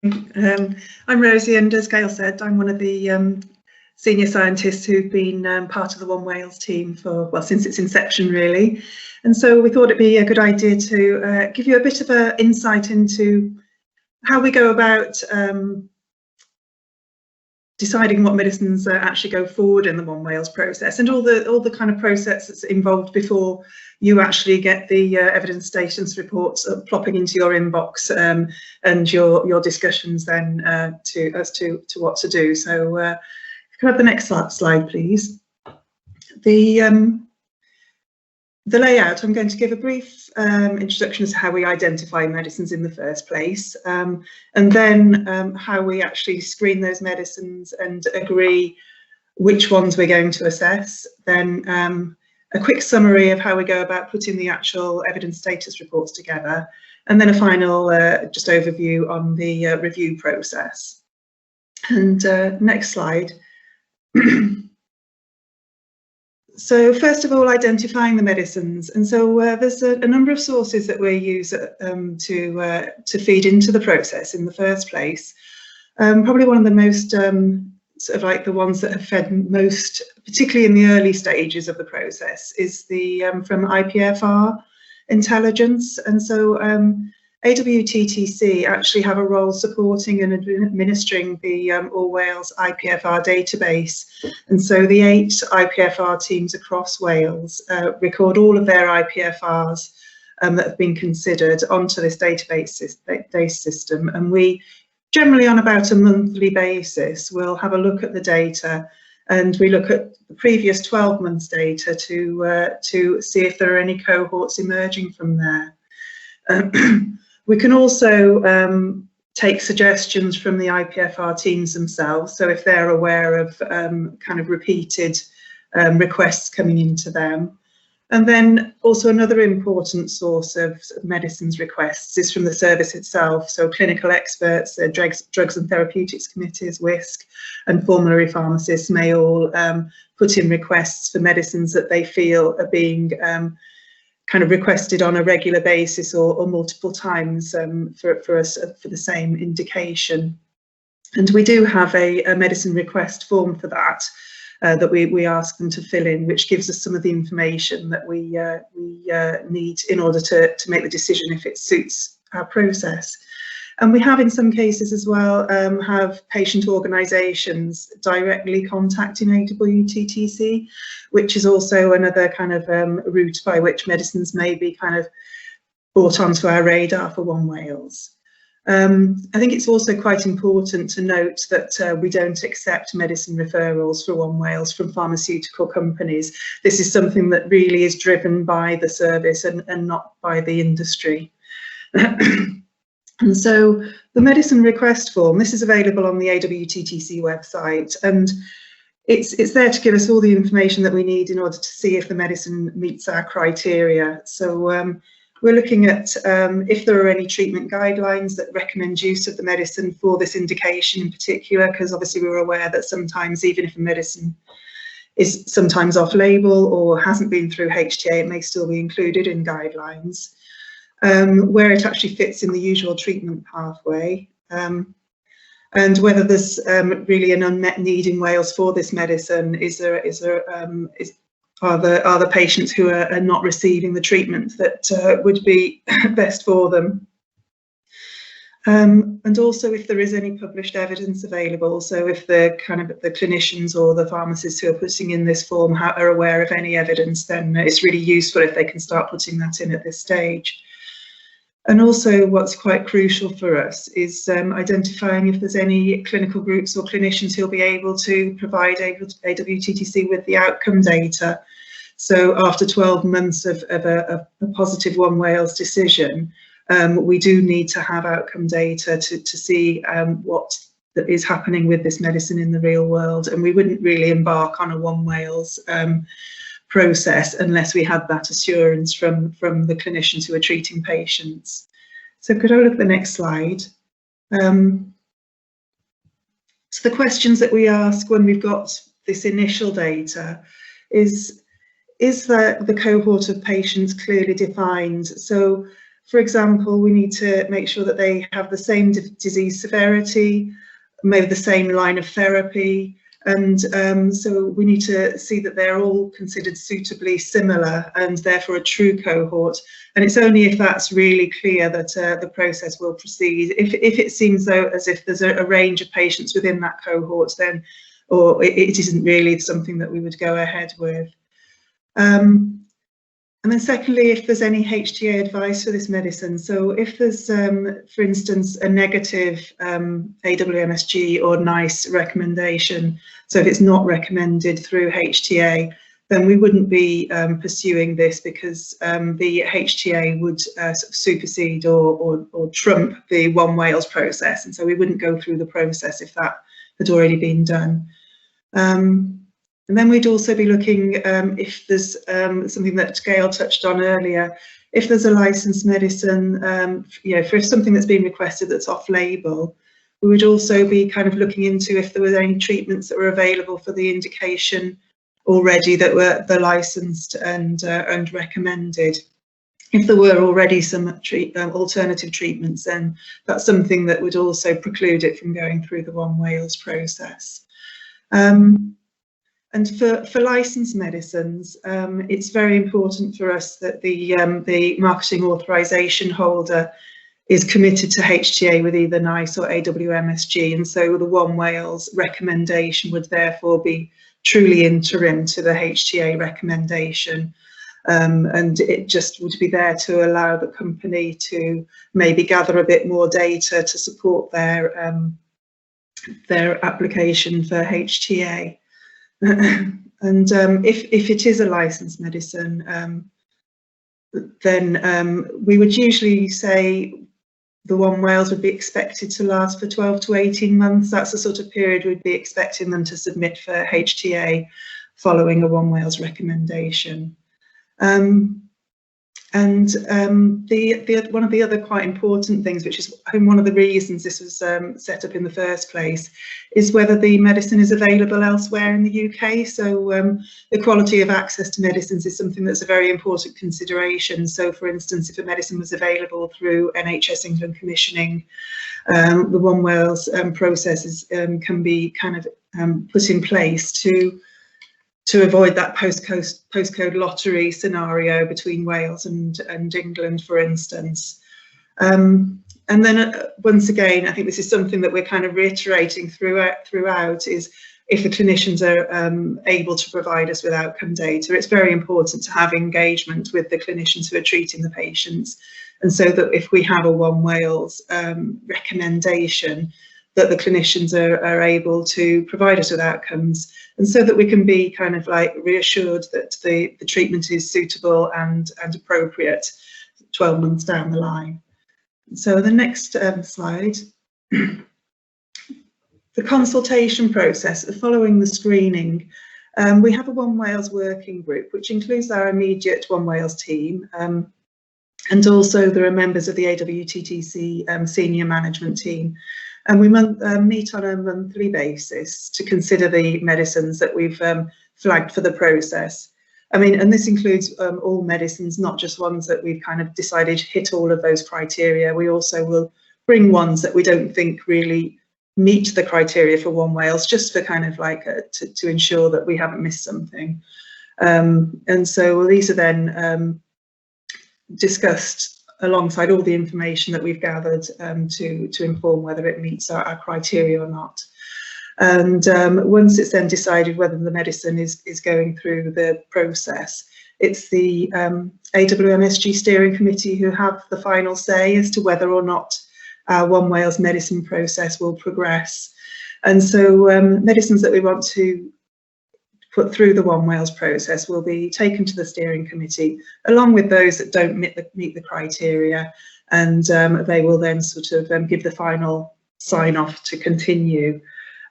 I'm Rosie, and as Gail said, I'm one of the senior scientists who've been part of the One Wales team for, well, since its inception, really. And so we thought it'd be a good idea to give you a bit of an insight into how we go about deciding what medicines actually go forward in the One Wales process, and all the kind of process that's involved before you actually get the evidence status reports plopping into your inbox, and your discussions then as to what to do. So can I have the next slide, please? The layout, I'm going to give a brief introduction as to how we identify medicines in the first place, and then how we actually screen those medicines and agree which ones we're going to assess. Then a quick summary of how we go about putting the actual evidence status reports together, and then a final just overview on the review process. And next slide. So first of all, identifying the medicines, and so there's a number of sources that we use to feed into the process in the first place. Probably one of the most sort of like the ones that have fed most, particularly in the early stages of the process, is the from IPFR intelligence, and so AWTTC actually have a role supporting and administering the All Wales IPFR database, and so the 8 IPFR teams across Wales record all of their IPFRs that have been considered onto this database system, and we generally on about a monthly basis will have a look at the data, and we look at the previous 12 months data to see if there are any cohorts emerging from there. We can also take suggestions from the IPFR teams themselves, so if they're aware of kind of repeated requests coming into them. And then also another important source of medicines requests is from the service itself, so clinical experts, drugs and therapeutics committees, WISC, and formulary pharmacists may all put in requests for medicines that they feel are being kind of requested on a regular basis or multiple times for us for the same indication. And we do have a medicine request form for that that we ask them to fill in, which gives us some of the information that we need in order to make the decision if it suits our process. And we have in some cases as well have patient organisations directly contacting AWTTC, which is also another kind of route by which medicines may be kind of brought onto our radar for One Wales. I think it's also quite important to note that we don't accept medicine referrals for One Wales from pharmaceutical companies. This is something that really is driven by the service and not by the industry. And so the medicine request form, this is available on the AWTTC website, and it's there to give us all the information that we need in order to see if the medicine meets our criteria. So we're looking at if there are any treatment guidelines that recommend use of the medicine for this indication in particular, because obviously we're aware that sometimes even if a medicine is sometimes off-label or hasn't been through HTA, it may still be included in guidelines. Where it actually fits in the usual treatment pathway, and whether there's really an unmet need in Wales for this medicine. Are the patients who are not receiving the treatment that would be best for them? And also if there is any published evidence available, so if the clinicians or the pharmacists who are putting in this form are aware of any evidence, then it's really useful if they can start putting that in at this stage. And also what's quite crucial for us is identifying if there's any clinical groups or clinicians who'll be able to provide AWTTC with the outcome data. So after 12 months of a positive One Wales decision, we do need to have outcome data to see what is happening with this medicine in the real world. And we wouldn't really embark on a One Wales process unless we had that assurance from the clinicians who are treating patients. So could I look at the next slide? So the questions that we ask when we've got this initial data is the cohort of patients clearly defined? So For example, we need to make sure that they have the same disease severity, maybe the same line of therapy, and so we need to see that they're all considered suitably similar and therefore a true cohort. And it's only if that's really clear that the process will proceed. If it seems though as if there's a range of patients within that cohort, then or it isn't really something that we would go ahead with. And then secondly, if there's any HTA advice for this medicine. So if there's, for instance, a negative AWMSG or NICE recommendation, so if it's not recommended through HTA, then we wouldn't be pursuing this because the HTA would supersede or trump the One Wales process. And so we wouldn't go through the process if that had already been done. And then we'd also be looking if there's something that Gail touched on earlier, if there's a licensed medicine, you know, for something that's been requested that's off-label, we would also be kind of looking into if there were any treatments that were available for the indication already that were licensed and recommended. If there were already some alternative treatments, then that's something that would also preclude it from going through the One Wales process. And for licensed medicines, it's very important for us that the marketing authorization holder is committed to HTA with either NICE or AWMSG, and so the One Wales recommendation would therefore be truly interim to the HTA recommendation. And it just would be there to allow the company to maybe gather a bit more data to support their application for HTA. And if it is a licensed medicine, then we would usually say the One Wales would be expected to last for 12 to 18 months. That's the sort of period we'd be expecting them to submit for HTA following a One Wales recommendation. And one of the other quite important things, which is one of the reasons this was set up in the first place, is whether the medicine is available elsewhere in the UK. So the quality of access to medicines is something that's a very important consideration. So for instance, if a medicine was available through NHS England commissioning, the One Wales processes can be kind of put in place to avoid that postcode lottery scenario between Wales and England, for instance. And then once again, I think this is something that we're kind of reiterating throughout is if the clinicians are able to provide us with outcome data, it's very important to have engagement with the clinicians who are treating the patients. And so that if we have a One Wales recommendation, that the clinicians are able to provide us with outcomes, and so that we can be kind of like reassured that the treatment is suitable and appropriate 12 months down the line. So the next slide. The consultation process following the screening. We have a One Wales working group, which includes our immediate One Wales team, and also there are members of the AWTTC senior management team. And we meet on a monthly basis to consider the medicines that we've flagged for the process. I mean, and this includes all medicines, not just ones that we've kind of decided hit all of those criteria. We also will bring ones that we don't think really meet the criteria for One Wales, just for kind of like to ensure that we haven't missed something. And so these are then discussed alongside all the information that we've gathered to inform whether it meets our criteria or not. And once it's then decided whether the medicine is going through the process, it's the AWMSG steering committee who have the final say as to whether or not our One Wales medicine process will progress. And so medicines that we want to put through the One Wales process will be taken to the steering committee, along with those that don't meet the criteria, and they will then sort of give the final sign-off to continue.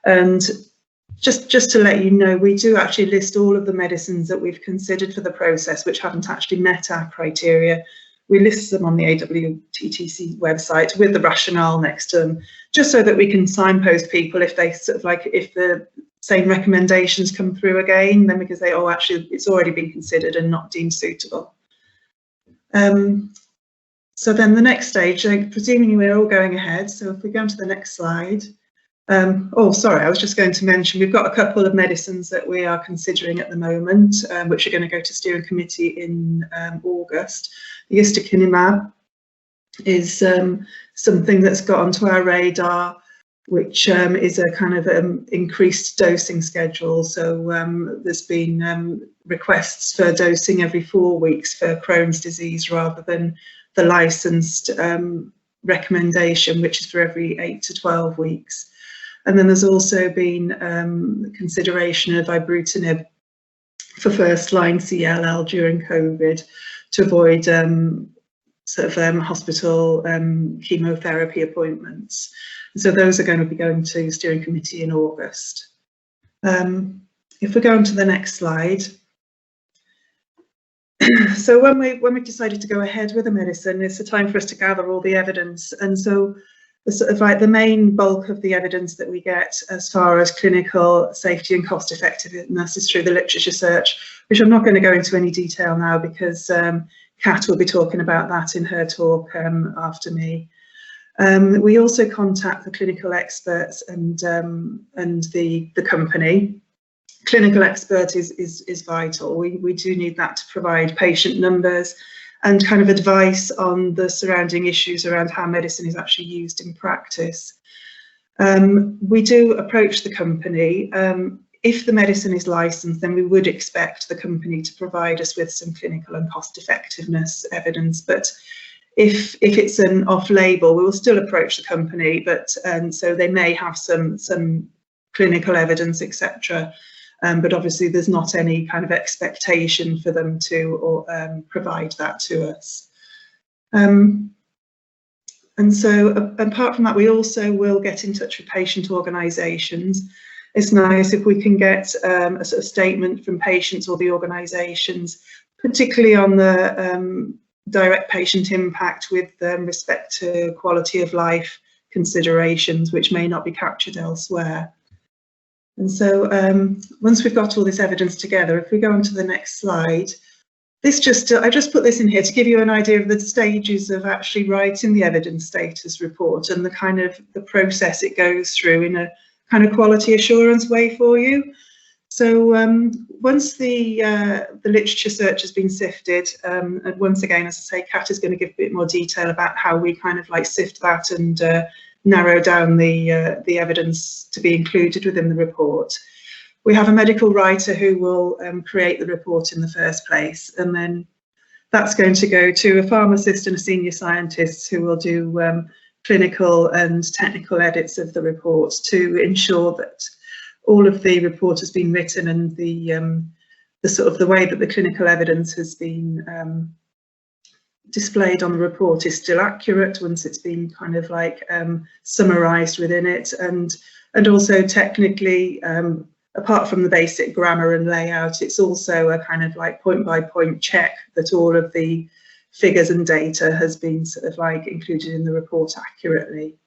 And just to let you know, we do actually list all of the medicines that we've considered for the process which haven't actually met our criteria. We list them on the AWTTC website with the rationale next to them, just so that we can signpost people if they sort of like, if the same recommendations come through again, then we can say, oh, actually, it's already been considered and not deemed suitable. So then the next stage, presuming we're all going ahead, so if we go on to the next slide. Oh, sorry, I was just going to mention we've got a couple of medicines that we are considering at the moment, which are going to go to steering committee in August. The ustekinumab is something that's got onto our radar, which is a kind of increased dosing schedule. So there's been requests for dosing every 4 weeks for Crohn's disease rather than the licensed recommendation, which is for every 8 to 12 weeks. And then there's also been consideration of ibrutinib for first-line CLL during COVID to avoid hospital chemotherapy appointments. So those are going to be going to steering committee in August. If we go on to the next slide. So when we decided to go ahead with the medicine, it's a time for us to gather all the evidence. And so the main bulk of the evidence that we get as far as clinical safety and cost effectiveness is through the literature search, which I'm not going to go into any detail now because Kat will be talking about that in her talk after me. We also contact the clinical experts and the company. Clinical expert is vital. We do need that to provide patient numbers and kind of advice on the surrounding issues around how medicine is actually used in practice. We do approach the company. If the medicine is licensed, then we would expect the company to provide us with some clinical and cost effectiveness evidence. But if it's an off-label, we will still approach the company, but so they may have some clinical evidence, etc. But obviously there's not any kind of expectation for them to provide that to us. And so apart from that, we also will get in touch with patient organisations. It's nice if we can get a sort of statement from patients or the organisations, particularly on the direct patient impact with respect to quality of life considerations, which may not be captured elsewhere. And so once we've got all this evidence together, if we go on to the next slide, I just put this in here to give you an idea of the stages of actually writing the evidence status report and the kind of the process it goes through in a kind of quality assurance way for you. So once the literature search has been sifted, and once again, as I say, Kat is going to give a bit more detail about how we kind of like sift that and narrow down the evidence to be included within the report. We have a medical writer who will create the report in the first place, and then that's going to go to a pharmacist and a senior scientist who will do clinical and technical edits of the report to ensure that all of the report has been written and the sort of the way that the clinical evidence has been displayed on the report is still accurate once it's been kind of like summarised within it, and also technically, apart from the basic grammar and layout, it's also a kind of like point-by-point check that all of the figures and data has been sort of like included in the report accurately.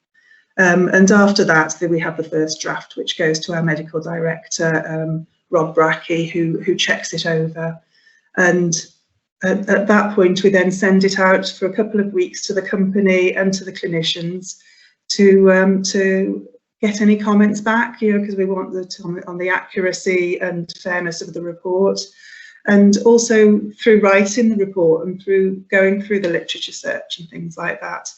And after that, we have the first draft, which goes to our medical director, Rob Brackey, who checks it over. And at that point, we then send it out for a couple of weeks to the company and to the clinicians to get any comments back, because we want on the accuracy and fairness of the report. And also through writing the report and through going through the literature search and things like that,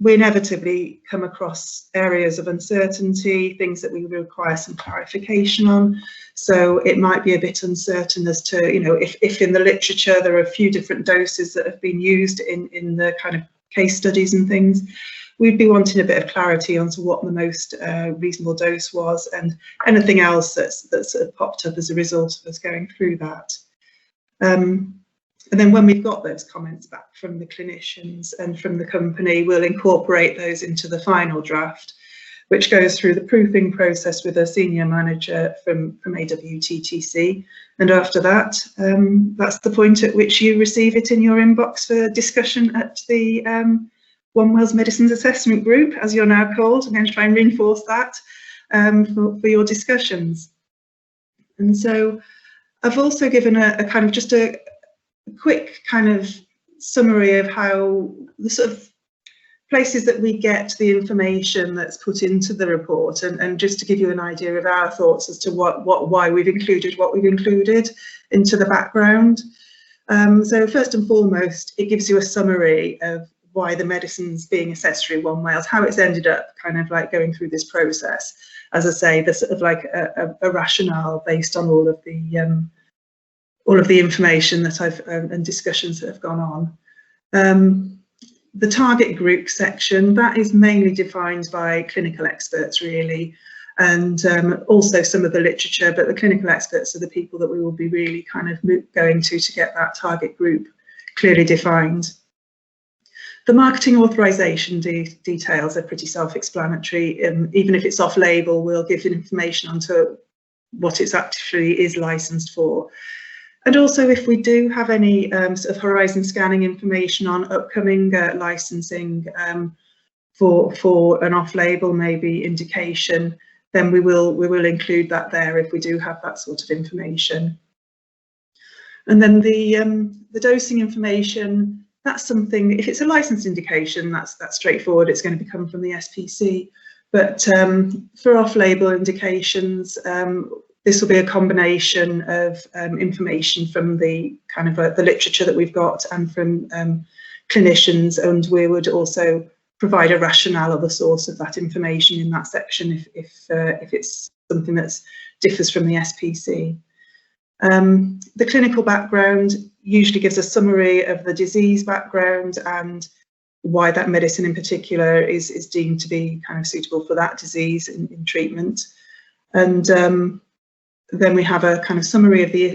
we inevitably come across areas of uncertainty, things that we require some clarification on. So it might be a bit uncertain as to, if in the literature there are a few different doses that have been used in the kind of case studies and things, we'd be wanting a bit of clarity onto what the most reasonable dose was and anything else that's sort of popped up as a result of us going through that. And then when we've got those comments back from the clinicians and from the company, we'll incorporate those into the final draft, which goes through the proofing process with a senior manager from AWTTC. And after that, that's the point at which you receive it in your inbox for discussion at the One Wales Medicines Assessment Group, as you're now called. I'm going to try and reinforce that for your discussions. And so I've also given a kind of just a quick kind of summary of how the sort of places that we get the information that's put into the report, and just to give you an idea of our thoughts as to why we've included what we've included into the background. So first and foremost, it gives you a summary of why the medicine's being assessed through One Wales, how it's ended up kind of like going through this process. As I say, there's sort of like a rationale based on all of the information that and discussions that have gone on. The target group section, that is mainly defined by clinical experts really, and also some of the literature, but the clinical experts are the people that we will be really kind of going to get that target group clearly defined. The marketing authorisation details are pretty self-explanatory. Even if it's off-label, we'll give information onto what it actually is licensed for. And also, if we do have any sort of horizon scanning information on upcoming licensing for an off-label maybe indication, then we will include that there if we do have that sort of information. And then the dosing information, that's something, if it's a licensed indication, that's straightforward. It's going to come from the SPC. But for off-label indications, this will be a combination of information from the kind of the literature that we've got and from clinicians, and we would also provide a rationale of the source of that information in that section if it's something that differs from the SPC. The clinical background usually gives a summary of the disease background and why that medicine in particular is deemed to be kind of suitable for that disease in treatment. And then we have a kind of summary of the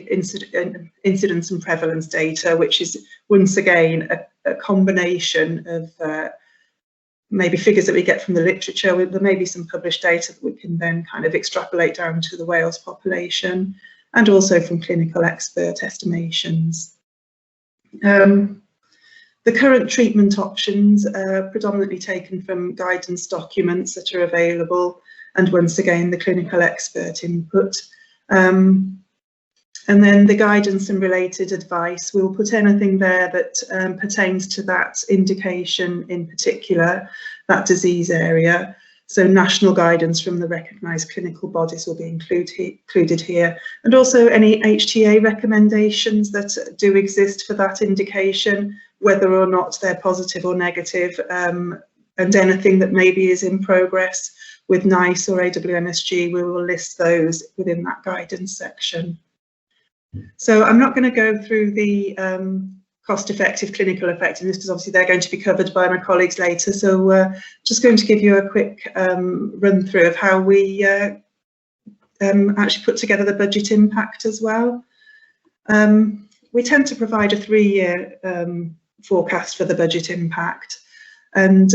incidence and prevalence data, which is once again a combination of maybe figures that we get from the literature. There may be some published data that we can then kind of extrapolate down to the Wales population, and also from clinical expert estimations. The current treatment options are predominantly taken from guidance documents that are available, and once again the clinical expert input. And then the guidance and related advice, we'll put anything there that pertains to that indication in particular, that disease area. So national guidance from the recognised clinical bodies will be included here, and also any HTA recommendations that do exist for that indication, whether or not they're positive or negative, and anything that maybe is in progress with NICE or AWMSG, we will list those within that guidance section. So I'm not going to go through the cost-effective clinical effectiveness, because obviously they're going to be covered by my colleagues later. So just going to give you a quick run through of how we actually put together the budget impact as well. We tend to provide a 3-year forecast for the budget impact, and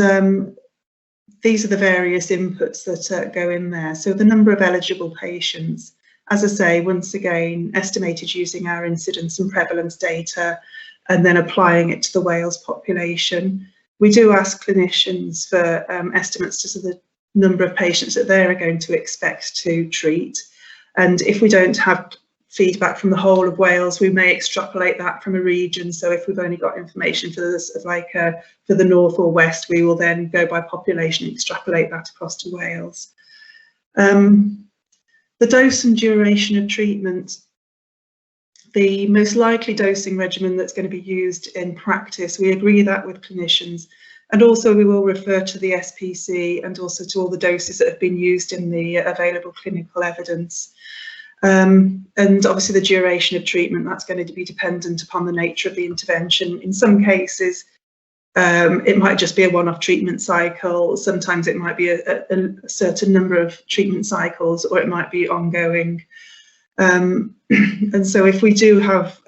these are the various inputs that go in there. So the number of eligible patients, as I say, once again, estimated using our incidence and prevalence data, and then applying it to the Wales population. We do ask clinicians for estimates to the number of patients that they're going to expect to treat. And if we don't have feedback from the whole of Wales, we may extrapolate that from a region. So if we've only got information for this, for the north or west, we will then go by population and extrapolate that across to Wales. The dose and duration of treatment, the most likely dosing regimen that's going to be used in practice, we agree that with clinicians, and also we will refer to the SPC and also to all the doses that have been used in the available clinical evidence. And obviously the duration of treatment, that's going to be dependent upon the nature of the intervention. In some cases, it might just be a one-off treatment cycle. Sometimes it might be a certain number of treatment cycles, or it might be ongoing. And so if we do have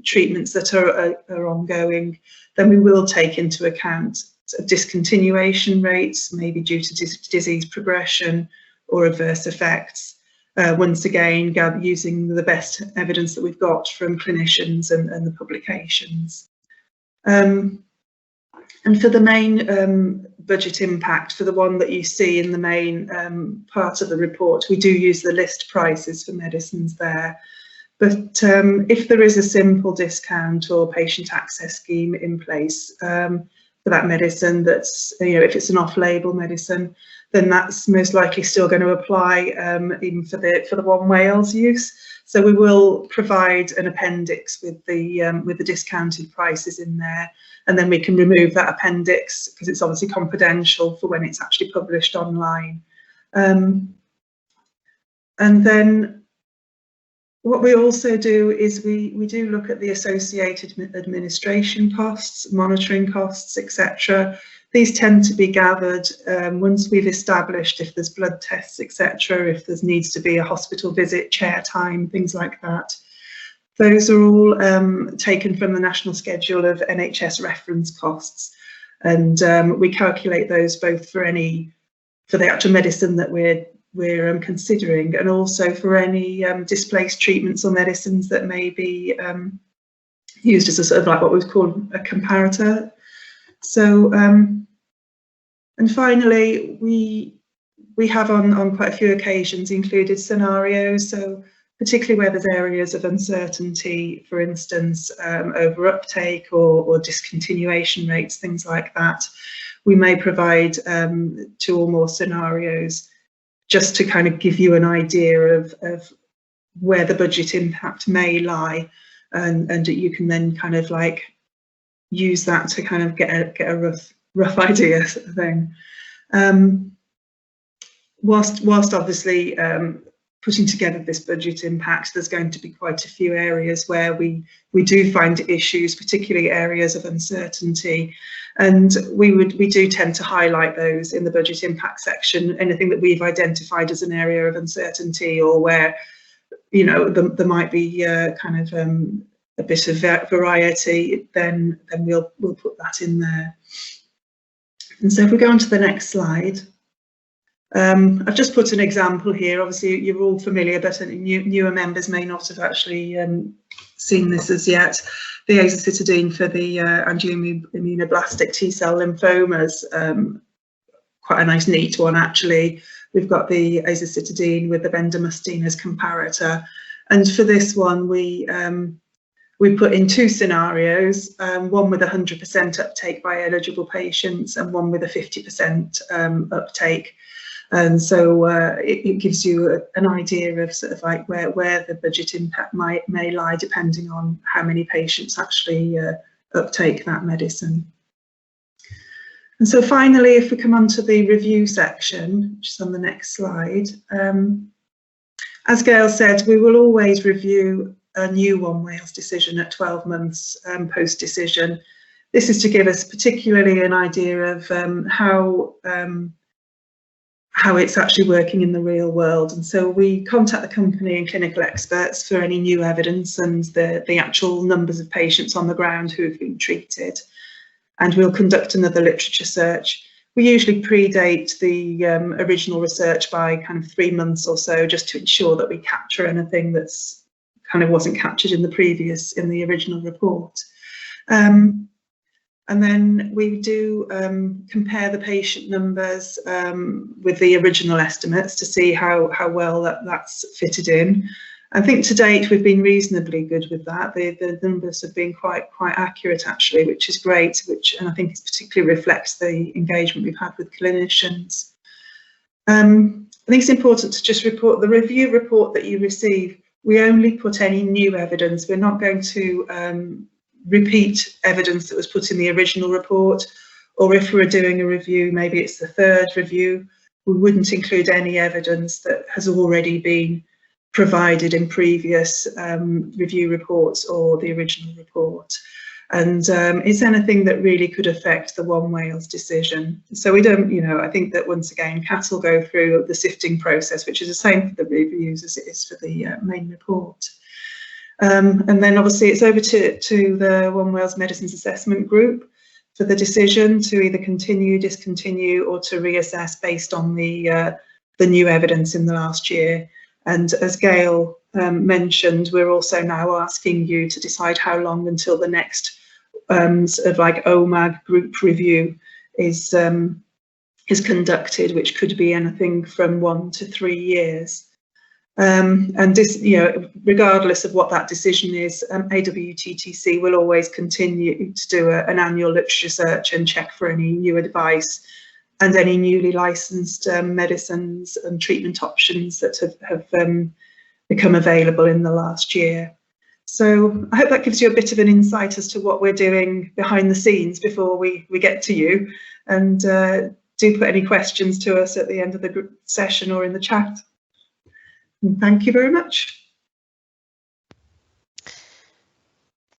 treatments that are ongoing, then we will take into account discontinuation rates, maybe due to disease progression or adverse effects. Once again, using the best evidence that we've got from clinicians and the publications. And for the main budget impact, for the one that you see in the main part of the report, we do use the list prices for medicines there. But if there is a simple discount or patient access scheme in place for that medicine, that's, if it's an off-label medicine, then that's most likely still going to apply even for the One Wales use. So we will provide an appendix with the discounted prices in there, and then we can remove that appendix because it's obviously confidential for when it's actually published online. And then what we also do is we do look at the associated administration costs, monitoring costs, etc. These tend to be gathered once we've established if there's blood tests, etc., if there needs to be a hospital visit, chair time, things like that. Those are all taken from the National Schedule of NHS reference costs, and we calculate those both for the actual medicine that we're considering, and also for any displaced treatments or medicines that may be used as a sort of like what we call a comparator. So, and finally, we have on quite a few occasions included scenarios. So particularly where there's areas of uncertainty, for instance, over uptake or discontinuation rates, things like that, we may provide 2 or more scenarios just to kind of give you an idea of where the budget impact may lie, and you can then kind of like use that to kind of get a rough idea sort of thing. Whilst obviously putting together this budget impact, there's going to be quite a few areas where we do find issues, particularly areas of uncertainty, and we do tend to highlight those in the budget impact section. Anything that we've identified as an area of uncertainty, or where there might be kind of a bit of variety, then we'll put that in there. And so if we go on to the next slide. I've just put an example here. Obviously, you're all familiar, but newer members may not have actually seen this as yet. The azacitidine for the angioimmunoblastic T-cell lymphomas, quite a nice neat one actually. We've got the azacitidine with the bendamustine as comparator, and for this one we put in 2 scenarios, one with 100% uptake by eligible patients and one with a 50% uptake. And so it gives you an idea of sort of like where the budget impact may lie, depending on how many patients actually uptake that medicine. And so finally, if we come on to the review section, which is on the next slide, as Gail said, we will always review a new One Wales decision at 12 months post-decision. This is to give us particularly an idea of how it's actually working in the real world. And so we contact the company and clinical experts for any new evidence and the actual numbers of patients on the ground who have been treated. And we'll conduct another literature search. We usually predate the original research by kind of 3 months or so, just to ensure that we capture anything that's kind of wasn't captured in the original report. And then we do compare the patient numbers with the original estimates to see how well that's fitted in. I think to date we've been reasonably good with that. The numbers have been quite accurate actually, which is great, and I think it particularly reflects the engagement we've had with clinicians. I think it's important to just report the review report that you receive. We only put any new evidence. We're not going to repeat evidence that was put in the original report, or if we're doing a review, maybe it's the 3rd review, we wouldn't include any evidence that has already been provided in previous review reports or the original report. And it's anything that really could affect the One Wales decision. So we don't, I think that once again, CAT will go through the sifting process, which is the same for the reviews as it is for the main report. And then obviously it's over to the One Wales Medicines Assessment Group for the decision to either continue, discontinue, or to reassess based on the new evidence in the last year. And as Gail mentioned, we're also now asking you to decide how long until the next sort of like OWMAG group review is conducted, which could be anything from 1 to 3 years. And this, regardless of what that decision is, AWTTC will always continue to do an annual literature search and check for any new advice and any newly licensed medicines and treatment options that have become available in the last year. So I hope that gives you a bit of an insight as to what we're doing behind the scenes before we get to you. And do put any questions to us at the end of the session or in the chat. And thank you very much.